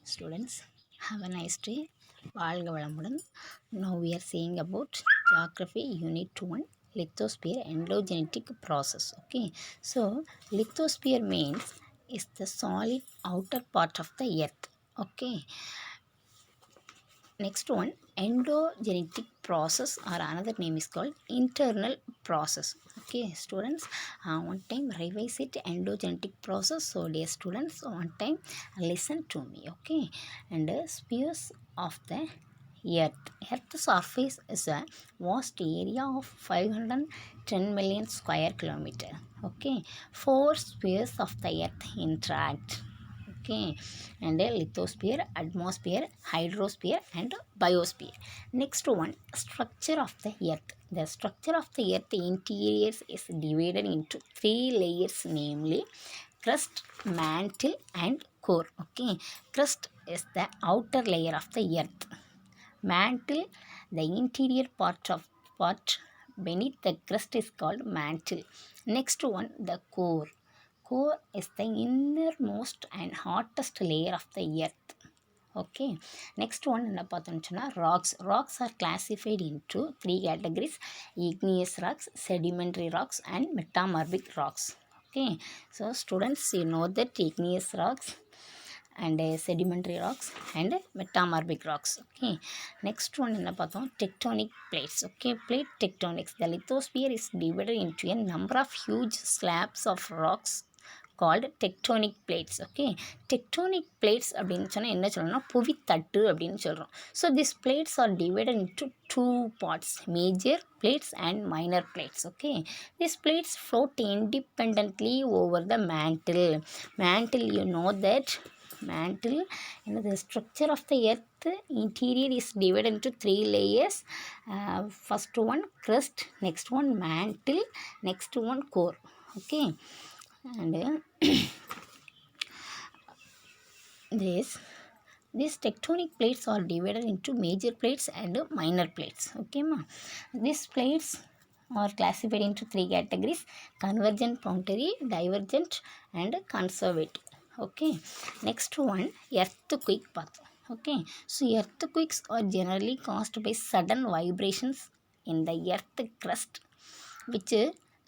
Students, have a nice day. வாழ்க வளமுடன். Now we are seeing about geography unit 1, lithosphere endogenetic process. Okay, so lithosphere means is the solid outer part of the earth. Okay, next one, endogenetic process or another name is called internal process. Okay students, one time revise it, endogenetic process. So dear students, one time listen to me. Okay, and spheres of the earth surface is a vast area of 510 million square kilometer. Okay, four spheres of the earth interact. Okay, and a lithosphere, atmosphere, hydrosphere and biosphere. Next one, structure of the earth. The structure of the earth interior is divided into three layers, namely crust, mantle and core. Okay, crust is the outer layer of the earth. Mantle, the interior part beneath the crust is called mantle. Next one, the core. Core is the innermost and hottest layer of the earth. Okay, next one என்ன பார்த்தோம்னு சொன்னால் rocks are classified into three categories: igneous rocks, sedimentary rocks and metamorphic rocks. Okay, so students, you know that igneous rocks and sedimentary rocks and metamorphic rocks. Okay, next one என்ன பார்த்தோம், tectonic plates. Okay, plate tectonics. The lithosphere is divided into a number of huge slabs of rocks called tectonic plates. Okay, tectonic plates அப்படின்னு சொன்னால் என்ன சொல்லணும்னா புவித்தட்டு அப்படின்னு சொல்கிறோம். So these plates are divided into two parts: major plates and minor plates. Okay, these plates float independently over the mantle. You know that mantle, the structure of the earth interior is divided into three layers. First one crust, next one mantle, next one core. Okay, and these tectonic plates are divided into major plates and minor plates. Okay ma, these plates are classified into three categories: convergent, boundary, divergent and conservative. Okay, next one, earthquake path. Okay, so earthquakes are generally caused by sudden vibrations in the earth crust, which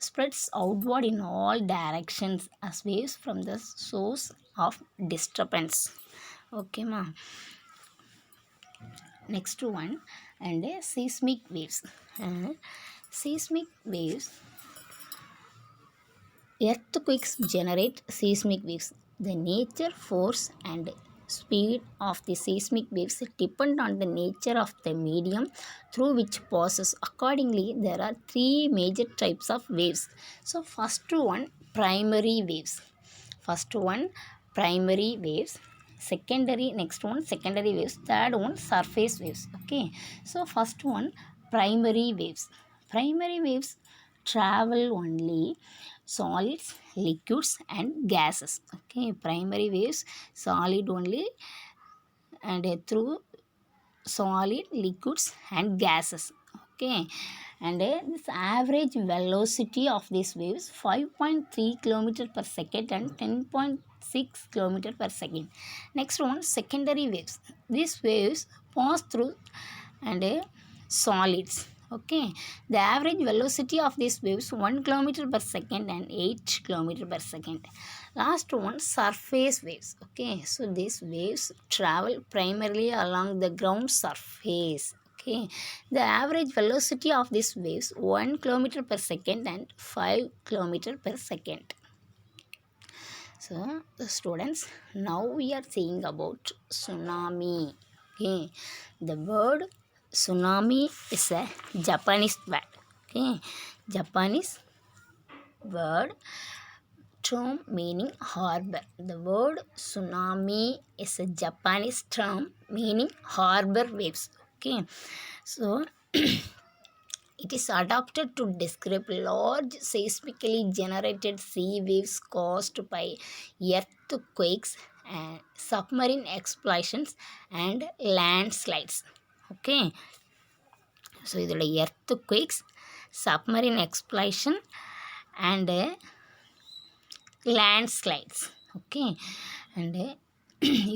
spreads outward in all directions as waves from the source of disturbance. Okay ma, next one, and seismic waves. Seismic waves, earthquakes generate seismic waves. The nature, force and speed of the seismic waves depend on the nature of the medium through which passes. Accordingly, there are three major types of waves. So first one, primary waves. Secondary, next one secondary waves, third one surface waves. Okay, so first one, primary waves. Primary waves travel only solids, liquids and gases. Okay, primary waves solid only and through solid, liquids and gases. Okay, and this average velocity of these waves 5.3 km per second and 10.6 km per second. Next one, secondary waves. These waves pass through and solids. Okay, the average velocity of these waves 1 km per second and 8 km per second. Last one, surface waves. Okay, so these waves travel primarily along the ground surface. Okay, the average velocity of these waves 1 km per second and 5 km per second. So the students, now we are seeing about tsunami. Okay, the word tsunami is a Japanese word. Okay, Japanese word, term meaning harbor. The word tsunami is a Japanese term meaning harbor waves. Okay, so it is adopted to describe large seismically generated sea waves caused by earthquakes and submarine explosions and landslides. Okay, so இதோட earthquakes, submarine explosion and landslides. Okay, and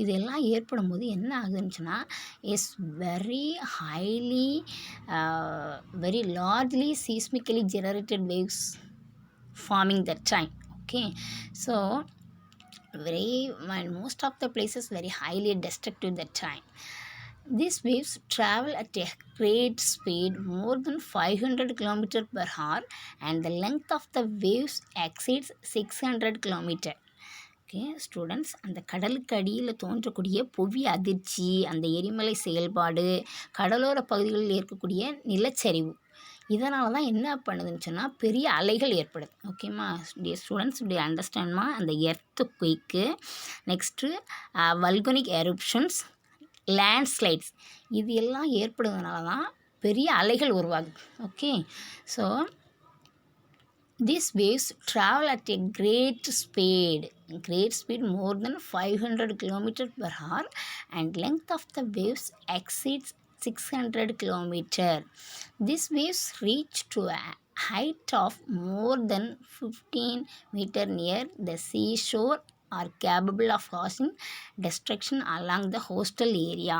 இதெல்லாம் ஏற்படும்போது என்ன ஆகுதுன்னு is very highly very largely seismically generated waves forming that time. Okay, so most of the places very highly destructive that time. These waves travel at a great speed, more than 500 km per hour, and the length of the waves exceeds 600 km. Okay students, அந்த கடலுக்கு அடியில் தோன்றக்கூடிய புவி அதிர்ச்சி, அந்த எரிமலை செயல்பாடு, கடலோர பகுதிகளில் இருக்கக்கூடிய நிலச்சரிவு, இதனால தான் என்ன பண்ணுதுன்னு சொன்னால் பெரிய அலைகள் ஏற்படுது. ஓகேம்மா ஸ்டூடெண்ட்ஸ், இப்படி அண்டர்ஸ்டாண்ட்மா. அந்த earth குயிக்கு, next volcanic eruptions, landslides, இது எல்லாம் ஏற்படுறதுனால தான் பெரிய அலைகள் உருவாகுது. Okay, so these waves travel at a great speed more than 500 km per hour, and length of the waves exceeds 600 km. These waves reach to a height of more than 15 meter near the seashore, are capable of causing destruction along the coastal area.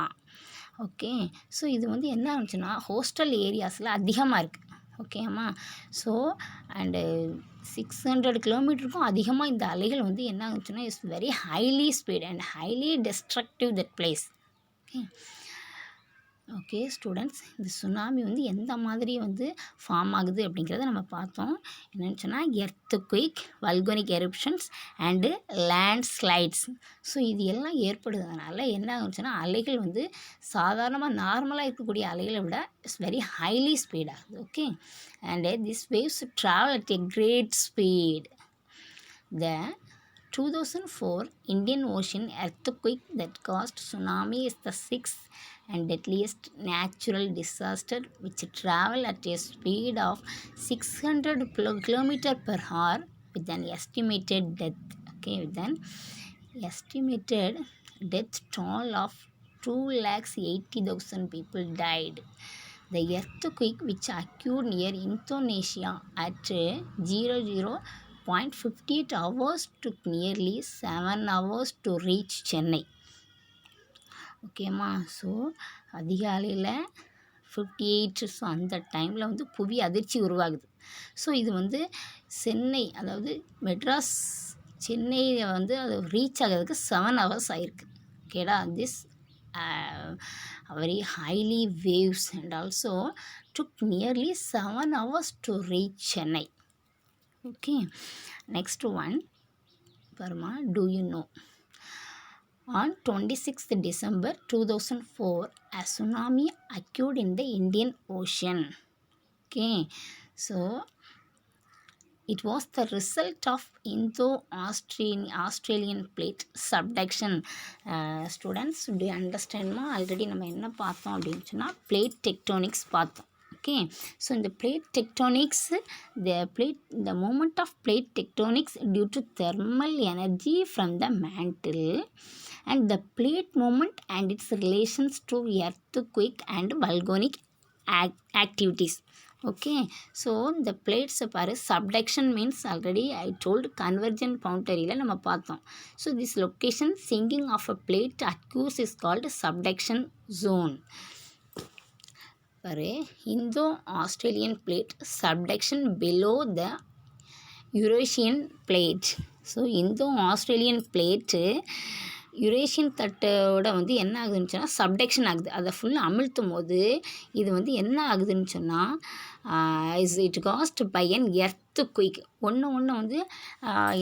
Okay, so இது வந்து என்ன ஆச்சுன்னா hostel ஏரியாஸில் அதிகமாக இருக்குது. ஓகேம்மா, so and 600 கிலோமீட்டருக்கும் அதிகமாக இந்த அலைகள் வந்து என்ன ஆகுச்சுன்னா is very highly speed and highly destructive that place. Okay okay students, இந்த சுனாமி வந்து எந்த மாதிரி வந்து ஃபார்ம் ஆகுது அப்படிங்கிறத நம்ம பார்த்தோம். என்னென்னு சொன்னால் earth quick, volcanic eruptions and land slides. So இது எல்லாம் ஏற்படுறதுனால என்ன ஆகுச்சுன்னா அலைகள் வந்து சாதாரணமாக நார்மலாக இருக்கக்கூடிய அலைகளை விட இட்ஸ் வெரி ஹைலி ஸ்பீட் ஆகுது. Okay, and this waves travel at a great speed. The 2004 Indian Ocean earthquake that caused tsunami is the sixth and deadliest natural disaster, which traveled at a speed of 600 km per hour with an estimated death toll of 280,000 people died. The earthquake, which occurred near Indonesia at 00.58 hours, took nearly 7 hours to reach Chennai. ஓகேம்மா, so அதிகாலையில் 58, so அந்த டைமில் வந்து புவி அதிர்ச்சி உருவாகுது. So இது வந்து சென்னை, அதாவது மெட்ராஸ் சென்னையை வந்து அது ரீச் ஆகிறதுக்கு 7 hours ஆகிருக்கு. ஓகேடா, this very highly waves and also took nearly 7 hours to reach Chennai. Okay, next one, Parma, do you know? On 26th December 2004, a tsunami occurred in the Indian Ocean. Okay, so it was the result of Indo-Australian plate subduction. Students, do you understand? Already நம்ம என்ன பார்த்தோம் அப்படின்னு சொன்னால் plate tectonics பார்த்தோம். Okay, so in the plate tectonics, the movement of plate tectonics due to thermal energy from the mantle and the plate movement and its relations to earthquake and volcanic activities. Okay, so the plates பாரு, subduction means already I told convergent boundary-ல நம்ம பார்த்தோம். So this location sinking of a plate occurs is called subduction zone. பாரு, Indo-Australian plate subduction below the Eurasian plate. So Indo-Australian plate Eurasian தட்டோட வந்து என்ன ஆகுதுன்னு சொன்னால் subduction ஆகுது. அதை ஃபுல்லாக அமிழ்த்தும் போது இது வந்து என்ன ஆகுதுன்னு சொன்னால் it caused by an earthquake. ஒன்று வந்து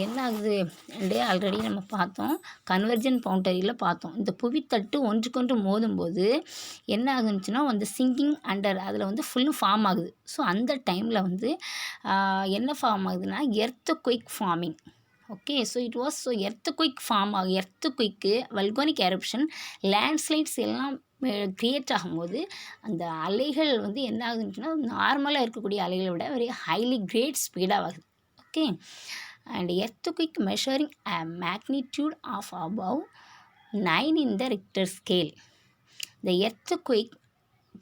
என்ன ஆகுது அண்டு ஆல்ரெடி நம்ம பார்த்தோம், கன்வர்ஜன் பவுண்டரியில் பார்த்தோம். இந்த புவித்தட்டு ஒன்றுக்கொன்று மோதும்போது என்ன ஆகுதுன்னு சொன்னால் வந்து சிங்கிங் அண்டர் அதில் வந்து ஃபுல்லும் ஃபார்ம் ஆகுது. ஸோ அந்த டைமில் வந்து என்ன ஃபார்ம் ஆகுதுன்னா earthquake forming. Okay, so it was so earthquake form ஆகும். எர்த்துக்குயிக்கு, வல்கானிக் எரப்ஷன், லேண்ட்ஸ்லைட்ஸ் எல்லாம் க்ரியேட் ஆகும்போது அந்த அலைகள் வந்து என்ன ஆகுதுன்னா நார்மலாக இருக்கக்கூடிய அலைகளை விட ஒரு ஹைலி கிரேட் ஸ்பீடாக ஆகுது. Okay, and earthquake measuring a magnitude of above 9 in the Richter scale. The earthquake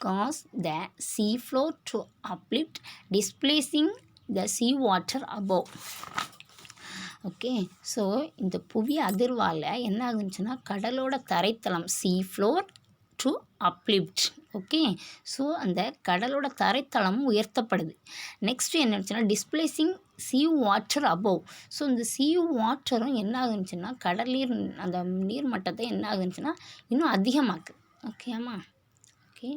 caused the sea floor to uplift, displacing the sea water above. Okay. So இந்த புவி அதிர்வால் என்ன ஆகுச்சுன்னா கடலோட தரைத்தளம் sea floor to uplift. Okay. So அந்த கடலோட தரைத்தளம் உயர்த்தப்படுது. நெக்ஸ்ட்டு என்ன ஆச்சுன்னா displacing sea water above. So இந்த சீ வாட்டரும் என்ன ஆகுச்சுன்னா கடல் நீர் அந்த நீர் மட்டத்தை என்ன ஆகுச்சுன்னா இன்னும் அதிகமாக்குது. ஓகேம்மா? ஓகே.